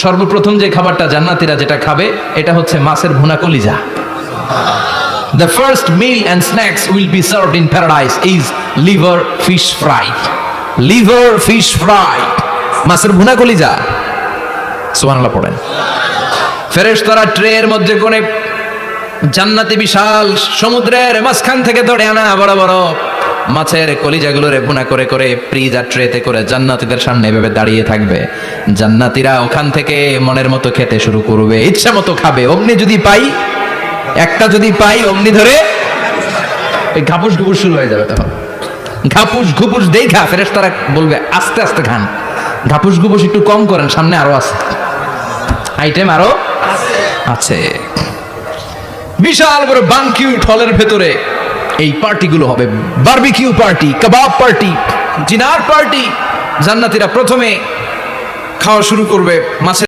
সর্বপ্রথম যে খাবারটা জান্নাতীরা যেটা খাবে এটা হচ্ছে মাছের ভুনা কলিজা। The first meal and snacks will be served in paradise is liver fish fry. Liver fish fry. মাছের ভুনা কলিজা। সুবহানাল্লাহ পড়েন। ফেরেশতারা ট্রের মধ্যে করে জান্নাতি বিশাল সমুদ্রের মাঝখান থেকে ধরে আনা বড় বড় মাছের কলিজাগুলোরে ভুনা করে করে ফ্রিজার ট্রেতে করে জান্নাতীদের সামনে এভাবে দাঁড়িয়ে থাকবে। জান্নাতীরা ওখান থেকে মনের মতো খেতে শুরু করবে, ইচ্ছা মতো খাবে। অমনি যদি পাই, একটা যদি পাই, অমনি ধরে এই ঘাপুস ঘুপুস শুরু হয়ে যাবে। তখন ঘাপুস ঘুপুস দেখা ফেরেশতারা বলবে আস্তে আস্তে খান, ঘাপুস ঘুপুস একটু কম করেন, সামনে আরো আছে আইটেম, আরো আছে। বিশাল বড় বানকিউট হলের ভেতরে এই পার্টিগুলো হবে, বারবিকিউ পার্টি, কাবাব পার্টি, ডিনার পার্টি। জান্নাতীরা প্রথমে খাওয়া শুরু করবে মাছের